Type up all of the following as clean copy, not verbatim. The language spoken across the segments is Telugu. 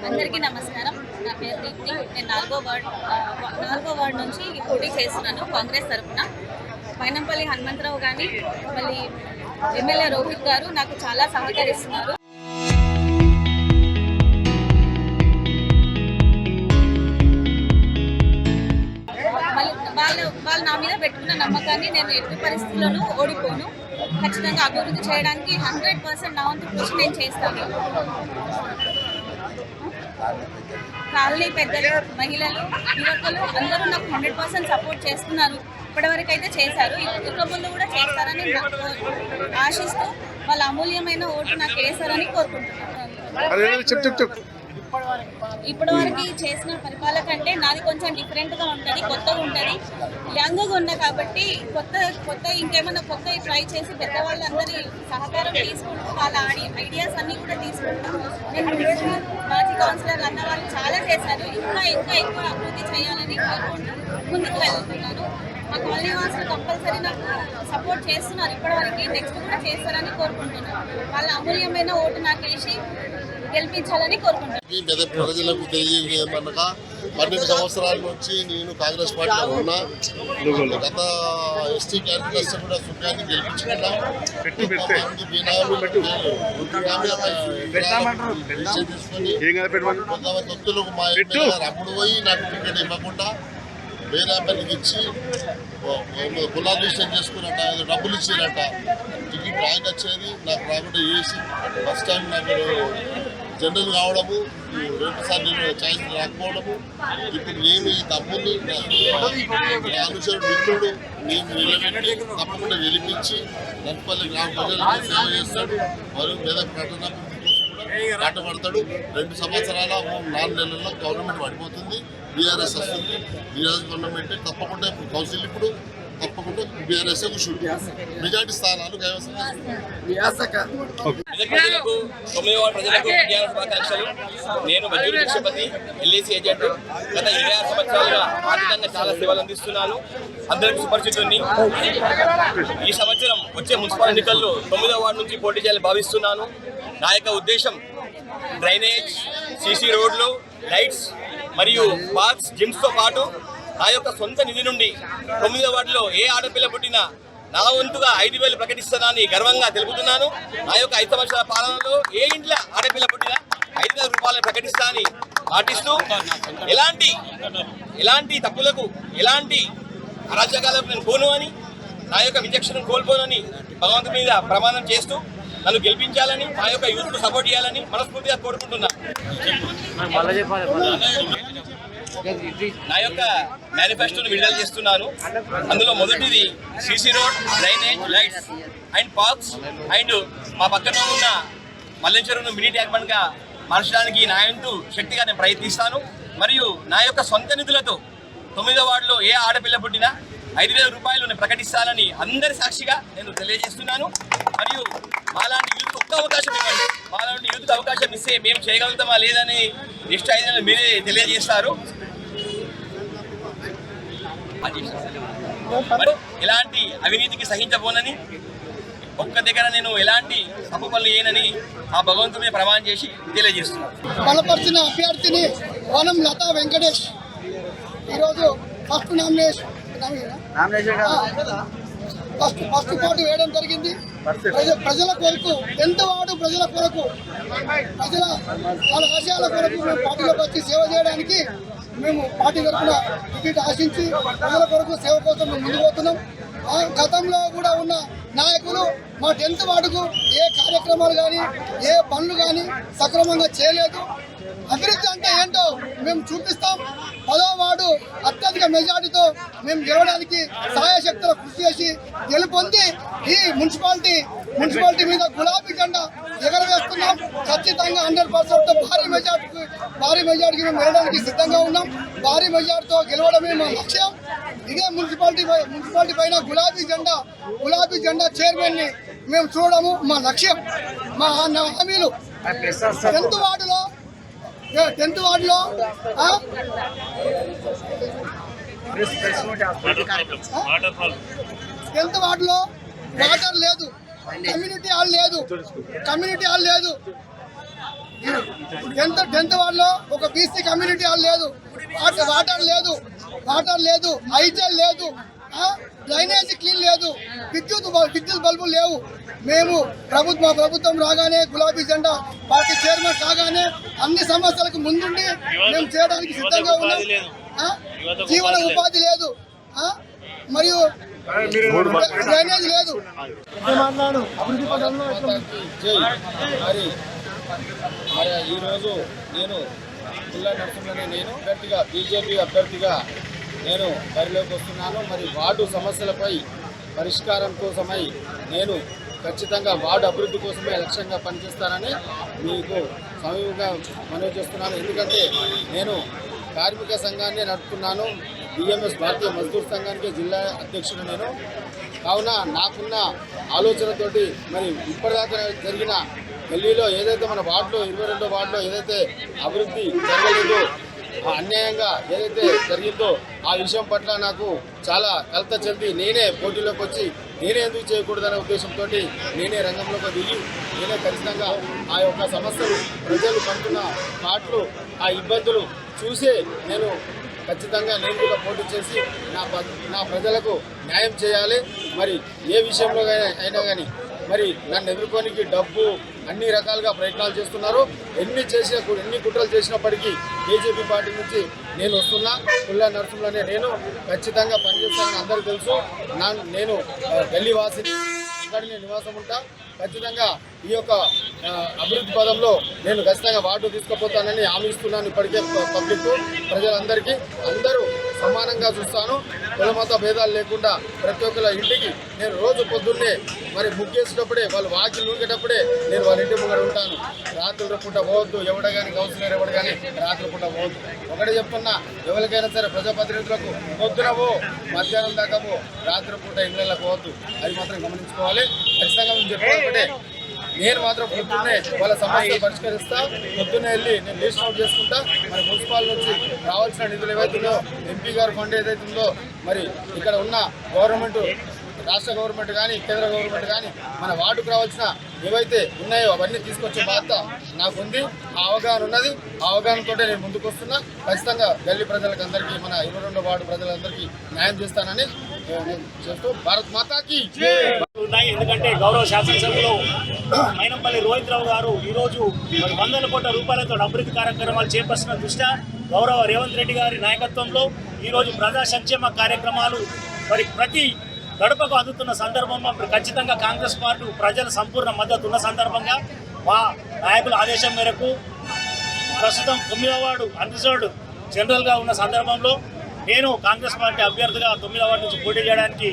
అందరికీ నమస్కారం. నా పేరు దీప్తి. నేను 4వ వార్డు నుంచి పోటీ చేస్తున్నాను కాంగ్రెస్ తరఫున. మైనంపల్లి హనుమంతరావు గాని మళ్ళీ ఎమ్మెల్యే రోహిత్ గారు నాకు చాలా సహకరిస్తున్నారు. వాళ్ళు నా మీద పెట్టుకున్న నమ్మకాన్ని నేను ఎట్టి పరిస్థితుల్లోనూ ఓడిపోను. ఖచ్చితంగా అభివృద్ధి చేయడానికి 100% నా వంతు కృషి నేను చేస్తాను. కాలనీ పెద్దలు, మహిళలు, యువకులు అందరూ నాకు 100% సపోర్ట్ చేస్తున్నారు. ఇప్పటివరకు అయితే చేశారు, ఇక ముందు కూడా చేస్తారని ఆశిస్తూ వాళ్ళ అమూల్యమైన ఓటు నాకు వేశారని కోరుకుంటున్నాను. ఇప్పటివరకు చేసిన పరిపాలన కంటే నాది కొంచెం డిఫరెంట్గా ఉంటుంది, కొత్తగా ఉంటుంది, యంగ్గా ఉన్నా కాబట్టి కొత్త ఇంకేమైనా కొత్త ట్రై చేసి పెద్దవాళ్ళందరి సహకారం తీసుకుంటూ వాళ్ళ ఐడియాస్ అన్నీ కూడా తీసుకుంటాం. నేను మాజీ కౌన్సిలర్ అన్న వాళ్ళు చాలా చేశారు, ఇంకా ఎక్కువ అభివృద్ధి చేయాలని కోరుకుంటూ ముందుకు వెళ్తున్నాను. మా కాలనీ వాసులు కంపల్సరీ నాకు సపోర్ట్ చేస్తున్నారు ఇప్పటివరకు, నెక్స్ట్ కూడా చేస్తారని కోరుకుంటున్నాను. వాళ్ళ అమూల్యమైన ఓటు నాకు వేసి గెలిపించాలని కోరుకుంటున్నాను. ప్రజలకు తెలియజేయమనగా 12 సంవత్సరాల నుంచి నేను కాంగ్రెస్ పార్టీలో ఉన్నా. గత ఎస్టీ క్యాండిడేట్స్ కూడా సుఖ్యాన్ని గెలిపించుకున్నా. కొంతమంది మా ఎమ్మెల్యే గారు అప్పుడు పోయి నాకు టికెట్ ఇవ్వకుండా వేరే అబ్బాయికి ఇచ్చి కులాభిషేకం చేసుకున్నట్ట, ఏదో డబ్బులు ఇచ్చినట్ట. టికెట్ ఆయన వచ్చేది నాకు రాకుండా చేసి ఫస్ట్ టైం నాకు జనరల్ కావడము, రెండుసార్లు నేను ఛాయిస్ రాకపోవడము. ఇప్పుడు నేను ఈ తమ్ముని అనుచరుడు మిత్రుడు నేను నిలబెట్టి తప్పకుండా గెలిపించి నన్పల్లి గ్రామ ప్రజలకు సేవ చేస్తాడు. మరియు మెదక్ పట్టణాభివృద్ధి కోసం కూడా నాటపడతాడు. 2 సంవత్సరాల 4 నెలల్లో గవర్నమెంట్ పడిపోతుంది, బీఆర్ఎస్ వస్తుంది. బీఆర్ఎస్ గవర్నమెంట్ తప్పకుండా ఇప్పుడు కౌన్సిల్ ఇప్పుడు తప్పకుండా బీఆర్ఎస్ కూర్చుంటుంది. మెజార్టీ స్థానాలు కైవసం. 9వ వార్డు ప్రజలకు శుభాకాంక్షలు. నేను మజూరి భిక్షపతి, ఎల్ఐసి ఏజెంట్. గత 26 సంవత్సరాలుగా ఆర్థికంగా చాలా సేవలు అందిస్తున్నాను. అందరికీ సుపరిచితుని. ఈ సంవత్సరం వచ్చే మున్సిపల్ ఎన్నికల్లో 9వ వార్డు నుంచి పోటీ చేయాలని భావిస్తున్నాను. నా యొక్క ఉద్దేశం డ్రైనేజ్, సీసీ రోడ్లు, లైట్స్ మరియు పార్క్స్, జిమ్స్తో పాటు నా యొక్క సొంత నిధి నుండి 9వ వార్డులో ఏ ఆడపిల్ల పుట్టినా నా వంతుగా 5,000 ప్రకటిస్తానని గర్వంగా తెలుపుతున్నాను. నా యొక్క 5 సంవత్సరాల పాలనలో ఏ ఇంట్లో ఆడపిల్ల పుట్టినా 5,000 రూపాయలు ప్రకటిస్తానని పాటిస్తూ ఎలాంటి తప్పులకు, ఎలాంటి అరాచకాలకు నేను పోను అని, నా యొక్క విచక్షణను కోల్పోనని భగవంతుని మీద ప్రమాణం చేస్తూ నన్ను గెలిపించాలని, నా యొక్క యూత్కు సపోర్ట్ చేయాలని మనస్ఫూర్తిగా కోరుకుంటున్నాను. నా యొక్క మేనిఫెస్టోను విడుదల చేస్తున్నాను. అందులో మొదటిది CC road, drainage, lights and parks and మా పక్కన ఉన్న మల్లెచెరువును మినీ ట్యాంక్ బండ్గా మార్చడానికి నా వంతు శక్తిగా నేను ప్రయత్నిస్తాను. మరియు నా యొక్క సొంత నిధులతో 9వ వార్డులో ఏ ఆడపిల్ల పుట్టినా 5,000 రూపాయలు నేను ప్రకటిస్తానని అందరి సాక్షిగా నేను తెలియజేస్తున్నాను. మరియు మాలాంటి యూత్ ఒక్క అవకాశం ఇవ్వండి. మాలాంటి యూత్కి అవకాశం ఇస్తే మేము చేయగలుగుతామా లేదని నెక్స్ట్ 5 నెలలు మీరే తెలియజేస్తారు. ఎలాంటి అవినీతికి సహించబోనని, ఒక్క దగ్గర నేను ఎలాంటి తప్పు పనులు చేయనని ఆ భగవంతుడి మీద ప్రమాణం చేసి తెలియజేస్తున్నాను. బలపరిచిన అభ్యర్థిని వనం లతా వెంకటేష్ ఈరోజు ఫస్ట్ పోటీ వేయడం జరిగింది. ప్రజల కొరకు, 10వ వార్డు ప్రజల కొరకు, వాళ్ళ ఆశయాల కొరకు మేము పార్టీలోకి వచ్చి సేవ చేయడానికి మేము పార్టీ తరఫున టికెట్ ఆశించి ప్రజల కొరకు సేవ కోసం మేము ముందు పోతున్నాం. గతంలో కూడా ఉన్న నాయకులు మా 10వ వార్డుకు ఏ కార్యక్రమాలు కానీ, ఏ పనులు కానీ సక్రమంగా చేయలేదు. అభివృద్ధి అంటే ఏంటో మేము చూపిస్తాం. 10వ వార్డు అత్యధిక మెజార్టీతో మేము గెలవడానికి సహాయశక్తులు కృషి చేసి గెలుపొంది ఈ మున్సిపాలిటీ మీద గులాబీ జెండా ఎగరవేస్తున్నాం. ఖచ్చితంగా 100% భారీ మెజార్టీకి మేము వెళ్ళడానికి సిద్ధంగా ఉన్నాం. భారీ మెజార్టీతో గెలవడమే మా లక్ష్యం. ఇదే మున్సిపాలిటీ పైన గులాబీ జెండా చైర్మన్ని మేము చూడడము మా లక్ష్యం, మా హామీలు. 10వ వార్డులో 10వ వార్డులో వాటర్ లేదు, కమ్యూనిటీ హాల్ లేదు. 10th వార్డులో ఒక బీసీ కమ్యూనిటీ హాల్ లేదు, వాటర్ లేదు, ఐజల్ లేదు, డ్రైనేజ్ క్లీన్ లేదు, విద్యుత్ బల్బులు లేవు. మేము ప్రభుత్వం రాగానే గులాబీ జెండా పార్టీ చైర్మన్ కాగానే అన్ని సమస్యలకు ముందుండి మేము చేయడానికి సిద్ధంగా ఉన్నాం. జీవన ఉపాధి లేదు, మరియు డ్రైనేజ్ లేదు. మరి ఈరోజు నేను పుల్లా నరసింహని నేను బీజేపీ అభ్యర్థిగా నేను బరిలోకి వస్తున్నాను. మరి వార్డు సమస్యలపై పరిష్కారం కోసమై నేను ఖచ్చితంగా వార్డు అభివృద్ధి కోసమే లక్ష్యంగా పనిచేస్తానని మీకు సమీపంగా మనవి చేస్తున్నాను. ఎందుకంటే నేను కార్మిక సంఘాన్ని నడుపుతున్నాను, బిఎంఎస్ భారతీయ మజ్దూర్ సంఘానికి జిల్లా అధ్యక్షుడు నేను. కావున నాకున్న ఆలోచనతోటి మరి ఇప్పటిదాకా జరిగిన ఢిల్లీలో ఏదైతే మన వార్డులో 22వ వార్డులో ఏదైతే అభివృద్ధి జరగలేదో, అన్యాయంగా ఏదైతే జరిగిందో ఆ విషయం పట్ల నాకు చాలా కలత చెంది నేనే పోటీలోకి వచ్చి నేనే ఎందుకు చేయకూడదనే ఉద్దేశంతో నేనే రంగంలోకి దిగి నేనే ఖచ్చితంగా ఆ యొక్క సమస్యలు ప్రజలు పడుతున్న పాటలు ఆ ఇబ్బందులు చూసే నేను ఖచ్చితంగా నేను కూడా పోటీ చేసి నా ప్రజలకు న్యాయం చేయాలి. మరి ఏ విషయంలో అయినా కానీ మరి నన్ను ఎదుర్కోనికి డబ్బు అన్ని రకాలుగా ప్రయత్నాలు చేస్తున్నారు. ఎన్ని కుట్రలు చేసినప్పటికీ బీజేపీ పార్టీ నుంచి నేను వస్తున్నా. పుల్లా నరసింహనే నేను ఖచ్చితంగా పనిచేస్తానని అందరికీ తెలుసు. నేను ఢిల్లీ వాసిని, అక్కడనే నివాసం ఉంటా. ఖచ్చితంగా ఈ యొక్క అభివృద్ధి పదంలో నేను ఖచ్చితంగా వార్డు తీసుకుపోతానని హామీ ఇస్తున్నాను. ఇప్పటికే పబ్లిక్ ప్రజలందరికీ అందరూ సమానంగా చూస్తాను. కులమత భేదాలు లేకుండా ప్రతి ఒక్కళ్ళ ఇంటికి నేను రోజు పొద్దున్నే మరి ముగ్గేసేటప్పుడే వాళ్ళు వాకిలు ఊగేటప్పుడే నేను వాళ్ళ ఇంటి ముంగడ ఉంటాను. రాత్రుల పూట పోవద్దు, ఎవడ కానీ కౌన్సిలర్ ఎవడు కానీ రాత్రుల పూట పోవద్దు. ఒకటే చెప్తున్నా, ఎవరికైనా సరే ప్రజాప్రతినిధులకు పొద్దునవో మధ్యాహ్నం దాకావో రాత్రి పూట ఇళ్ళకి పోవద్దు. అది మాత్రం గమనించుకోవాలి. ఖచ్చితంగా మేము చెప్పేది ఒకటే, నేను మాత్రం పొద్దున్నే వాళ్ళ సమస్యలు పరిష్కరిస్తా. పొద్దున్నే వెళ్ళి నేను లిస్ట్ అవుట్ చేసుకుంటా. మరి మున్సిపాల్ నుంచి రావాల్సిన నిధులు ఏవైతుందో, ఎంపీ గారి ఫండ్ ఏదైతుందో, మరి ఇక్కడ ఉన్న గవర్నమెంట్, రాష్ట్ర గవర్నమెంట్ కానీ కేంద్ర గవర్నమెంట్ కానీ మన వార్డుకు రావాల్సిన ఏవైతే ఉన్నాయో అవన్నీ తీసుకొచ్చే బాధ్యత నాకుంది. ఆ అవగాహన ఉన్నది. ఆ అవగాహనతో నేను ముందుకు వస్తున్నా. ఖచ్చితంగా గల్లీ ప్రజలకు అందరికీ, మన 22వ వార్డు ప్రజలందరికీ న్యాయం చేస్తానని నేను చేస్తూ భారత్ మాతాకి ఉన్నాయి. ఎందుకంటే గౌరవ శాసనసభలో మైనంపల్లి రోహిత్ రావు గారు ఈరోజు వందల కోట్ల రూపాయలతో అభివృద్ధి కార్యక్రమాలు చేపట్టిన దృష్ట్యా గౌరవ రేవంత్ రెడ్డి గారి నాయకత్వంలో ఈరోజు ప్రజా సంక్షేమ కార్యక్రమాలు మరి ప్రతి గడపకు అందుతున్న సందర్భంలో ఖచ్చితంగా కాంగ్రెస్ పార్టీ ప్రజల సంపూర్ణ మద్దతు ఉన్న సందర్భంగా మా నాయకుల ఆదేశం మేరకు ప్రస్తుతం 9వ వార్డు అన్రిజర్వ్డ్ జనరల్గా ఉన్న సందర్భంలో నేను కాంగ్రెస్ పార్టీ అభ్యర్థిగా 9వ వార్డు నుంచి పోటీ చేయడానికి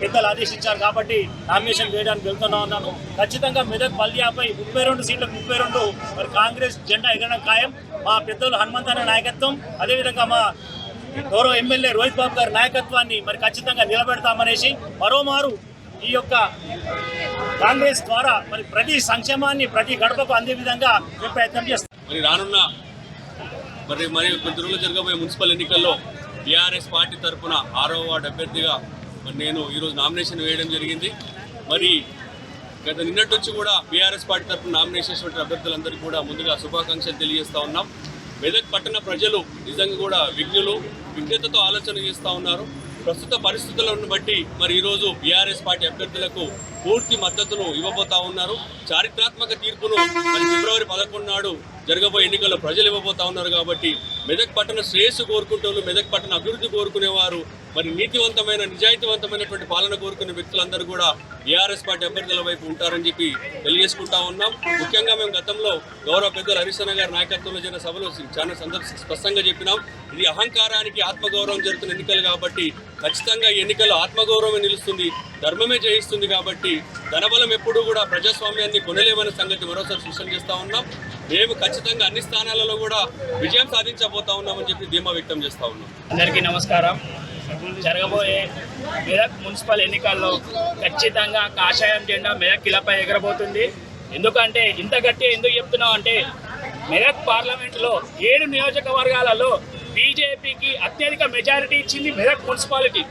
పెద్దలు ఆదేశించారు కాబట్టి నామినేషన్ వేయడానికి వెళ్తున్నా ఉన్నాను. ఖచ్చితంగా మెదక్ బల్దియాపై 32 సీట్లకు 32 మరి కాంగ్రెస్ జెండా ఎగరడం ఖాయం. మా పెద్దలు హనుమంత్ అనే నాయకత్వం, అదేవిధంగా మా గౌరవ ఎమ్మెల్యే రోహిత్ బాబు గారి నాయకత్వాన్ని మరి ఖచ్చితంగా నిలబెడతామనేసి మరోమారు ఈ యొక్క కాంగ్రెస్ ద్వారా మరి ప్రతి సంక్షేమాన్ని ప్రతి గడపకు అందే విధంగా మేము ప్రయత్నం చేస్తాం. మరి రానున్న మరి కొద్ది రోజులు జరగబోయే మున్సిపల్ ఎన్నికల్లో బీఆర్ఎస్ పార్టీ తరఫున 6వ వార్డు అభ్యర్థిగా మరి నేను ఈరోజు నామినేషన్ వేయడం జరిగింది. మరి గత నిన్నటి నుంచి కూడా బీఆర్ఎస్ పార్టీ తరఫున నామినేషన్ చేసినటువంటి అభ్యర్థులందరికీ కూడా ముందుగా శుభాకాంక్షలు తెలియజేస్తూ ఉన్నాం. మెదక్ పట్టణ ప్రజలు నిజంగా కూడా విజ్ఞతతో ఆలోచన చేస్తూ ఉన్నారు. ప్రస్తుత పరిస్థితులను బట్టి మరి ఈరోజు బీఆర్ఎస్ పార్టీ అభ్యర్థులకు పూర్తి మద్దతును ఇవ్వబోతా ఉన్నారు. చారిత్రాత్మక తీర్పును మరి ఫిబ్రవరి 11 నాడు జరగబోయే ఎన్నికల్లో ప్రజలు ఇవ్వబోతా ఉన్నారు. కాబట్టి మెదక్ పట్టణ శ్రేయస్సు కోరుకుంటూ మెదక్ పట్టణ అభివృద్ధి కోరుకునేవారు, మరి నీతివంతమైన నిజాయితీవంతమైనటువంటి పాలన కోరుకునే వ్యక్తులందరూ కూడా బీఆర్ఎస్ పార్టీ అభ్యర్థుల వైపు ఉంటారని చెప్పి తెలియజేసుకుంటా ఉన్నాం. ముఖ్యంగా మేము గతంలో గౌరవ పెద్దలు హరీష్ అన్న గారి నాయకత్వంలో జరిగిన సభలో చాలా స్పష్టంగా చెప్పినాం, ఇది అహంకారానికి ఆత్మగౌరవం జరుగుతున్న ఎన్నికలు కాబట్టి ఖచ్చితంగా ఈ ఎన్నికల్లో ఆత్మగౌరవమే నిలుస్తుంది, ధర్మమే జయిస్తుంది. కాబట్టి ధనబలం ఎప్పుడూ కూడా ప్రజాస్వామ్యాన్ని కొనలేమనే సంగతి మరోసారి స్పష్టం చేస్తూ ఉన్నాం. మేము ఖచ్చితంగా అన్ని స్థానాలలో కూడా విజయం సాధించబోతా ఉన్నామని చెప్పి ధీమా వ్యక్తం చేస్తూ ఉన్నాం. అందరికీ నమస్కారం. జరగబోయే మెదక్ మున్సిపల్ ఎన్నికల్లో ఖచ్చితంగా కాషాయం జెండా మెదక్ కిలపై ఎగరబోతుంది. ఎందుకంటే ఇంత గట్టి ఎందుకు చెప్తున్నాం అంటే మెదక్ పార్లమెంట్లో 7 నియోజకవర్గాలలో బీజేపీకి అత్యధిక మెజారిటీ ఇచ్చింది మెదక్ మున్సిపాలిటీ,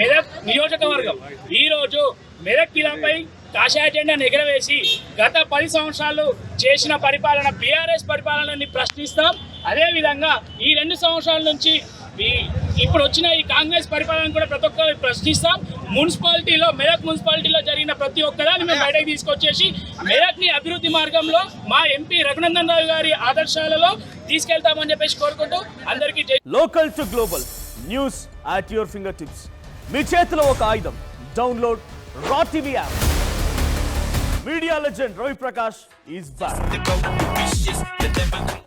మెదక్ నియోజకవర్గం. ఈరోజు మెదక్ కిలాపై కాషాయ జెండాను ఎగరవేసి గత 10 సంవత్సరాలు చేసిన పరిపాలన బీఆర్ఎస్ పరిపాలనని ప్రశ్నిస్తాం. అదేవిధంగా ఈ 2 సంవత్సరాల నుంచి ఇప్పుడు వచ్చిన ఈ కాంగ్రెస్ పరిపాలన కూడా ప్రతి ఒక్కరు ప్రశ్నిస్తాం. మున్సిపాలిటీలో మెదక్ మున్సిపాలిటీలో జరిగిన ప్రతి ఒక్కదాన్ని మేము బయటకు తీసుకొచ్చేసి మెదక్ని అభివృద్ధి మార్గంలో మా ఎంపీ రఘునందన్ రావు గారి ఆదర్శాలలో తీసుకెళ్తామని చెప్పేసి కోరుకుంటూ అందరికీ local to global news at your fingertips. మీ చేతిలో ఒక ఆయుధం. Download Raw TV app. Media legend Ravi Prakash is back.